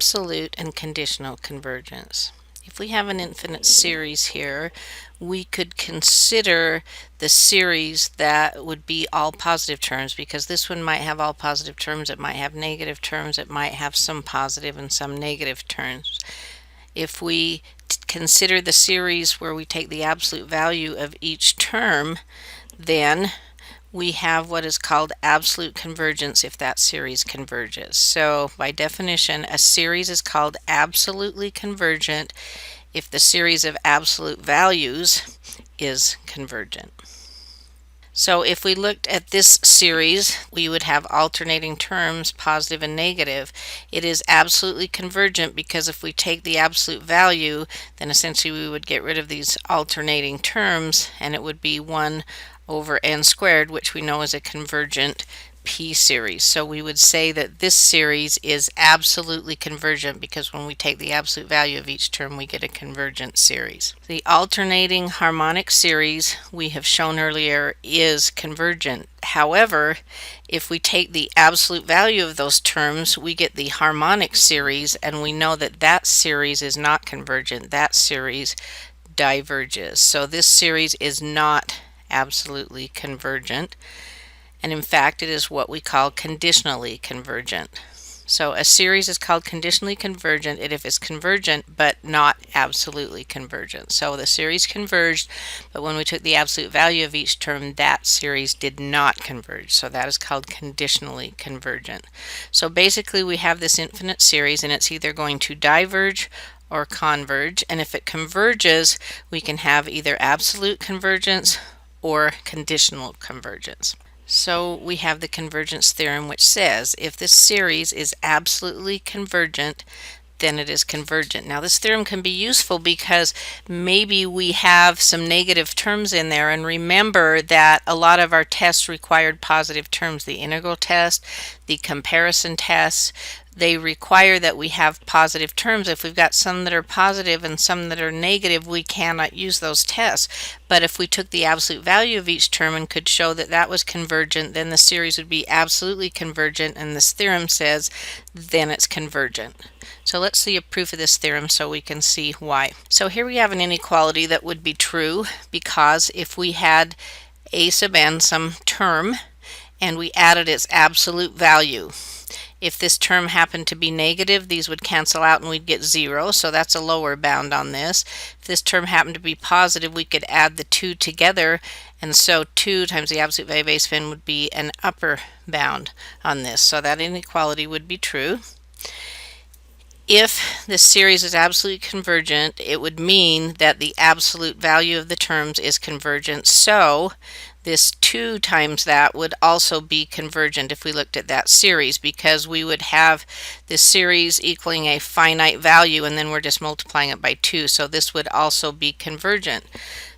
Absolute and conditional convergence. If we have an infinite series here, we could consider the series that would be all positive terms, because this one might have all positive terms, it might have negative terms, it might have some positive and some negative terms. If we consider the series where we take the absolute value of each term, then we have what is called absolute convergence if that series converges. So by definition, a series is called absolutely convergent if the series of absolute values is convergent. So if we looked at this series, we would have alternating terms, positive and negative. It is absolutely convergent because if we take the absolute value, then essentially we would get rid of these alternating terms, and it would be 1 over n squared, which we know is a convergent p series. So we would say that this series is absolutely convergent because when we take the absolute value of each term, we get a convergent series. The alternating harmonic series we have shown earlier is convergent. However, if we take the absolute value of those terms, we get the harmonic series, and we know that that series is not convergent. That series diverges. So this series is not absolutely convergent, and in fact it is what we call conditionally convergent. So a series is called conditionally convergent if it's convergent but not absolutely convergent. So the series converged, but when we took the absolute value of each term, that series did not converge. So that is called conditionally convergent. So basically we have this infinite series, and it's either going to diverge or converge, and if it converges, we can have either absolute convergence or conditional convergence. So we have the convergence theorem, which says if this series is absolutely convergent, then it is convergent. Now this theorem can be useful because maybe we have some negative terms in there, and remember that a lot of our tests required positive terms. The integral test, the comparison test, they require that we have positive terms. If we've got some that are positive and some that are negative, we cannot use those tests. But if we took the absolute value of each term and could show that that was convergent, then the series would be absolutely convergent, and this theorem says then it's convergent. So let's see a proof of this theorem so we can see why. So here we have an inequality that would be true because if we had a sub n, some term, and we added its absolute value, if this term happened to be negative, these would cancel out and we'd get 0, so that's a lower bound on this. If this term happened to be positive, we could add the 2 together, and so 2 times the absolute value of a sub n would be an upper bound on this. So that inequality would be true. If this series is absolutely convergent, it would mean that the absolute value of the terms is convergent. So this 2 times that would also be convergent if we looked at that series, because we would have this series equaling a finite value and then we're just multiplying it by 2. So this would also be convergent.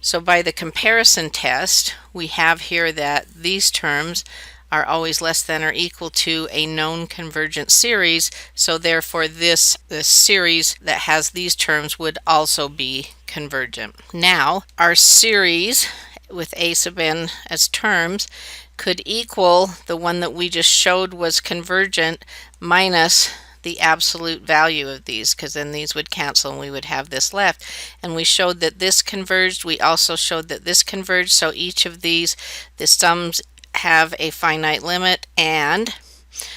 So by the comparison test, we have here that these terms are always less than or equal to a known convergent series, so therefore this series that has these terms would also be convergent. Now our series with a sub n as terms could equal the one that we just showed was convergent minus the absolute value of these, because then these would cancel and we would have this left. And we showed that this converged, we also showed that this converged, so each of these, the sums have a finite limit, and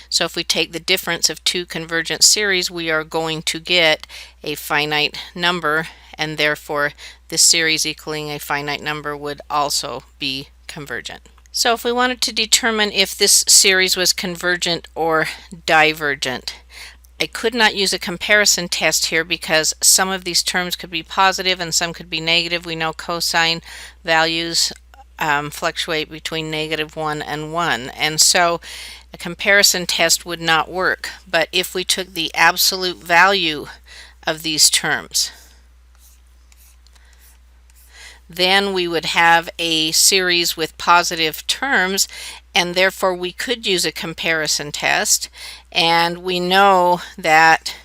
so if we take the difference of two convergent series, we are going to get a finite number, and therefore this series equaling a finite number would also be convergent. So if we wanted to determine if this series was convergent or divergent, I could not use a comparison test here because some of these terms could be positive and some could be negative. We know cosine values fluctuate between -1 and 1, and so a comparison test would not work. But if we took the absolute value of these terms, then we would have a series with positive terms, and therefore we could use a comparison test, and we know that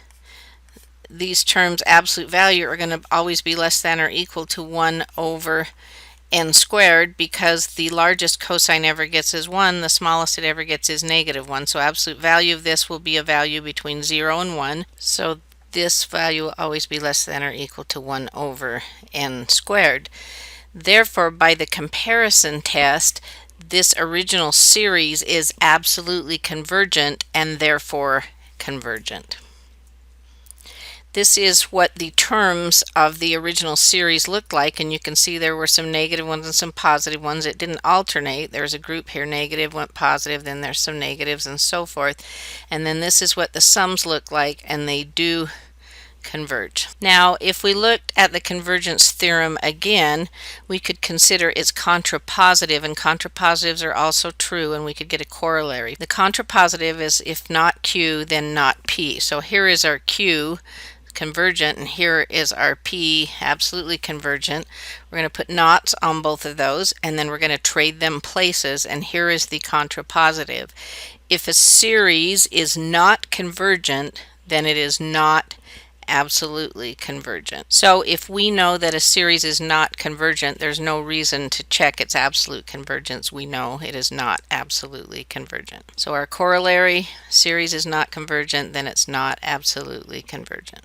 these terms absolute value are going to always be less than or equal to 1 over n squared, because the largest cosine ever gets is 1, the smallest it ever gets is -1. So absolute value of this will be a value between 0 and 1. So this value will always be less than or equal to 1 over n squared. Therefore, by the comparison test, this original series is absolutely convergent and therefore convergent. This is what the terms of the original series looked like, and you can see there were some negative ones and some positive ones. It didn't alternate. There's a group here, negative went positive, then there's some negatives and so forth. And then this is what the sums look like, and they do converge. Now, if we looked at the convergence theorem again, we could consider its contrapositive, and contrapositives are also true, and we could get a corollary. The contrapositive is if not Q, then not P. So here is our Q, convergent, and here is our P, absolutely convergent. We're going to put knots on both of those, and then we're going to trade them places, and here is the contrapositive. If a series is not convergent, then it is not absolutely convergent. So if we know that a series is not convergent, there's no reason to check its absolute convergence. We know it is not absolutely convergent. So our corollary, series is not convergent, then it's not absolutely convergent.